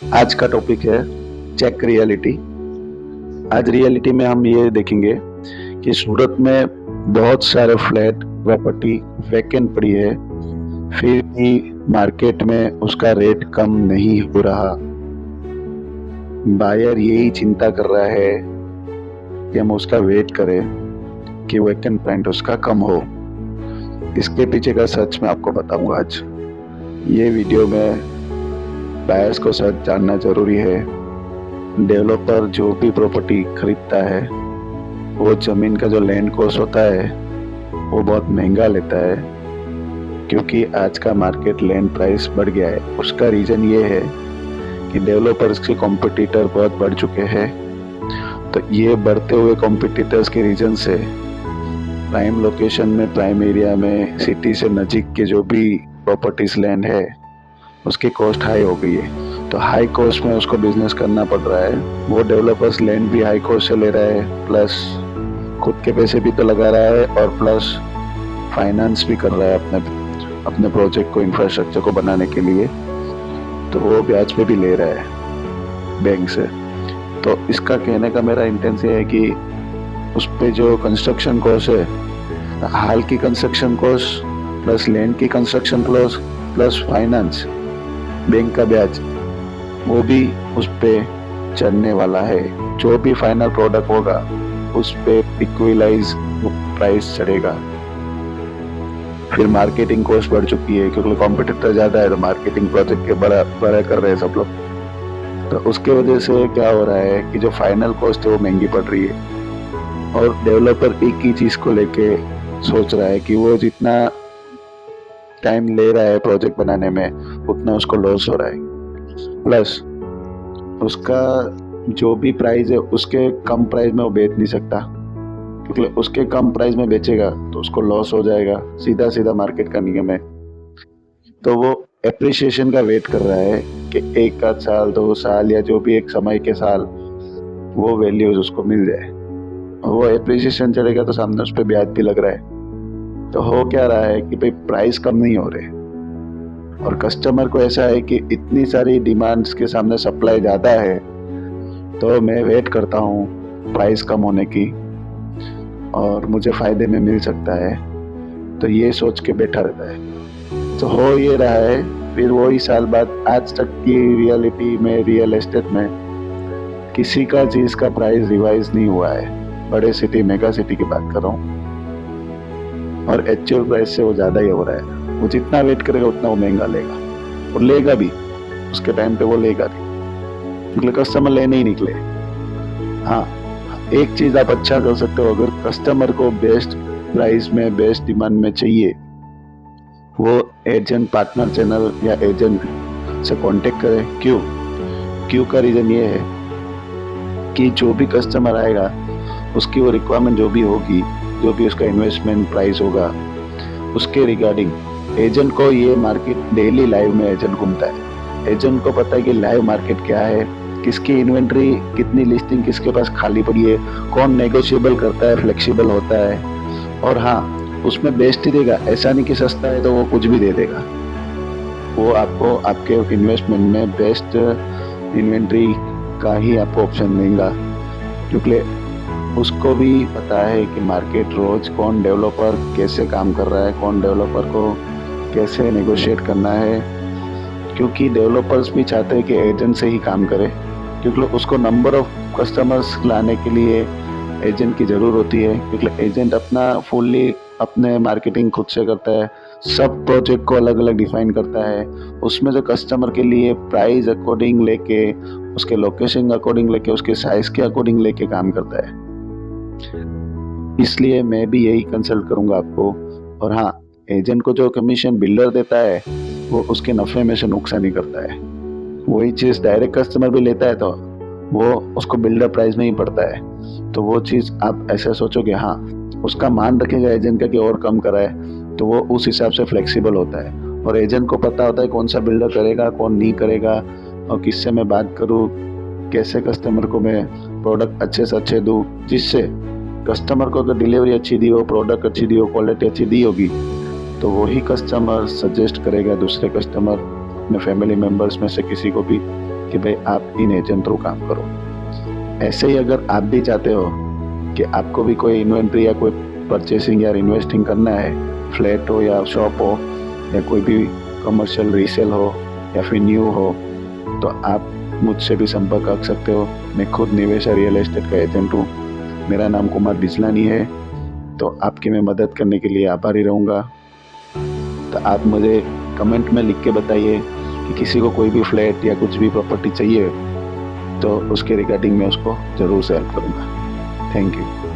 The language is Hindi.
आज का टॉपिक है चेक रियलिटी। आज रियलिटी में हम ये देखेंगे कि सूरत में बहुत सारे फ्लैट प्रॉपर्टी वैकेंट पड़ी है, फिर भी मार्केट में उसका रेट कम नहीं हो रहा। बायर यही चिंता कर रहा है कि हम उसका वेट करें कि वैकेंट पॉइंट उसका कम हो। इसके पीछे का सच मैं आपको बताऊंगा आज ये वीडियो में। बायर्स को सच जानना जरूरी है। डेवलपर जो भी प्रॉपर्टी खरीदता है वो जमीन का जो लैंड कॉस्ट होता है वो बहुत महंगा लेता है, क्योंकि आज का मार्केट लैंड प्राइस बढ़ गया है। उसका रीजन ये है कि डेवलपर्स के कॉम्पिटिटर बहुत बढ़ चुके हैं। तो ये बढ़ते हुए कॉम्पिटिटर्स के रीजन से प्राइम लोकेशन में, प्राइम एरिया में, सिटी से नज़दीक के जो भी प्रॉपर्टीज लैंड है उसकी कॉस्ट हाई हो गई है। तो हाई कॉस्ट में उसको बिजनेस करना पड़ रहा है। वो डेवलपर्स लैंड भी हाई कॉस्ट से ले रहा है, प्लस खुद के पैसे भी तो लगा रहा है और प्लस फाइनेंस भी कर रहा है अपने प्रोजेक्ट को, इंफ्रास्ट्रक्चर को बनाने के लिए। तो वो ब्याज पे भी ले रहा है बैंक से। तो इसका कहने का मेरा इंटेंस ये है कि उस पे जो कंस्ट्रक्शन कॉस्ट है, हाल की कंस्ट्रक्शन कॉस्ट प्लस लैंड की construction cost plus finance, bank का ब्याज, वो भी उस पे चढ़ने वाला है। जो भी फाइनल प्रोडक्ट होगा उस पे इक्विलाइज प्राइस चढ़ेगा। फिर मार्केटिंग कॉस्ट बढ़ चुकी है, क्योंकि कॉम्पिटिटर ज्यादा है तो मार्केटिंग प्रोजेक्ट के बड़ा कर रहे हैं सब लोग। तो उसके वजह से क्या हो रहा है कि जो फाइनल कॉस्ट है वो महंगी पड़ रही है, और डेवलपर एक ही चीज को लेके सोच रहा है कि वो जितना टाइम ले रहा है प्रोजेक्ट बनाने में उतना उसको लॉस हो रहा है। प्लस उसका जो भी प्राइस है उसके कम प्राइस में वो बेच नहीं सकता, क्योंकि उसके कम प्राइस में बेचेगा तो उसको लॉस हो जाएगा। सीधा सीधा मार्केट का नियम है। तो वो एप्रिसिएशन का वेट कर रहा है कि एक आध साल, 2 साल या जो भी एक समय के साल वो वैल्यूज उसको मिल जाए। और वो एप्रिसिएशन चलेगा तो सामने उस पर ब्याज भी लग रहा है। तो हो क्या रहा है कि भाई प्राइस कम नहीं हो रहे, और कस्टमर को ऐसा है कि इतनी सारी डिमांड्स के सामने सप्लाई ज़्यादा है, तो मैं वेट करता हूँ प्राइस कम होने की और मुझे फ़ायदे में मिल सकता है। तो ये सोच के बैठा रहता है। तो हो ये रहा है। फिर वही साल बाद आज तक की रियलिटी में, रियल एस्टेट में किसी का चीज़ का प्राइस रिवाइज नहीं हुआ है। बड़े सिटी, मेगा सिटी की बात कर रहा हूँ, और एक्चुअल प्राइस से वो ज़्यादा ही हो रहा है। वो जितना वेट करेगा उतना वो महंगा लेगा, और लेगा भी उसके टाइम पे, वो लेगा भी, क्योंकि कस्टमर लेने ही निकले। हाँ, एक चीज आप अच्छा कर सकते हो, अगर कस्टमर को बेस्ट प्राइस में, बेस्ट डिमांड में चाहिए, वो एजेंट पार्टनर चैनल या एजेंट से कांटेक्ट करे। क्यों का रीजन ये है कि जो भी कस्टमर आएगा उसकी वो रिक्वायरमेंट जो भी होगी, जो भी उसका इन्वेस्टमेंट प्राइस होगा, उसके रिगार्डिंग एजेंट को ये मार्केट डेली लाइव में एजेंट घूमता है। एजेंट को पता है कि लाइव मार्केट क्या है, किसकी इन्वेंट्री, कितनी लिस्टिंग किसके पास खाली पड़ी है, कौन नेगोशिएबल करता है, फ्लेक्सिबल होता है। और हाँ, उसमें बेस्ट ही देगा। ऐसा नहीं कि सस्ता है तो वो कुछ भी दे देगा। वो आपको आपके इन्वेस्टमेंट में बेस्ट इन्वेंट्री का ही आपको ऑप्शन देगा, क्योंकि उसको भी पता है कि मार्केट रोज कौन डेवलपर कैसे काम कर रहा है, कौन डेवलपर को कैसे नेगोशिएट करना है। क्योंकि डेवलपर्स भी चाहते हैं कि एजेंट से ही काम करे, क्योंकि उसको नंबर ऑफ कस्टमर्स लाने के लिए एजेंट की ज़रूरत होती है। क्योंकि एजेंट अपना फुल्ली अपने मार्केटिंग खुद से करता है, सब प्रोजेक्ट को अलग अलग डिफाइन करता है। उसमें जो कस्टमर के लिए प्राइस अकॉर्डिंग लेके, उसके लोकेशन अकॉर्डिंग लेके, उसके साइज के अकॉर्डिंग लेके काम करता है। इसलिए मैं भी यही कंसल्ट करूंगा आपको। और हाँ, एजेंट को जो कमीशन बिल्डर देता है वो उसके नफे में से नुकसान ही करता है। वही चीज़ डायरेक्ट कस्टमर भी लेता है तो वो उसको बिल्डर प्राइस में ही पड़ता है। तो वो चीज़ आप ऐसा सोचोगे, हाँ उसका मान रखेगा एजेंट का कि और कम कराए, तो वो उस हिसाब से फ्लेक्सिबल होता है। और एजेंट को पता होता है कौन सा बिल्डर करेगा, कौन नहीं करेगा, और किससे मैं बात करूँ, कैसे कस्टमर को मैं प्रोडक्ट अच्छे से अच्छे दूँ, जिससे कस्टमर को अगर डिलीवरी अच्छी दी हो, प्रोडक्ट अच्छी दी हो, क्वालिटी अच्छी दी होगी, तो वही कस्टमर सजेस्ट करेगा दूसरे कस्टमर, अपने फैमिली मेम्बर्स में से किसी को भी कि भाई आप इन एजेंट थ्रू काम करो। ऐसे ही अगर आप भी चाहते हो कि आपको भी कोई इन्वेंट्री या कोई परचेसिंग या इन्वेस्टिंग करना है, फ्लैट हो या शॉप हो या कोई भी कमर्शियल रीसेल हो या फिर न्यू हो, तो आप मुझसे भी संपर्क कर सकते हो। मैं खुद निवेश रियल एस्टेट का एजेंट हूँ। मेरा नाम कुमार बिजलानी है। तो आपकी मैं मदद करने के लिए आभारी रहूँगा। तो आप मुझे कमेंट में लिख के बताइए कि किसी को कोई भी फ्लैट या कुछ भी प्रॉपर्टी चाहिए तो उसके रिगार्डिंग मैं उसको ज़रूर से हेल्प करूँगा। Thank you.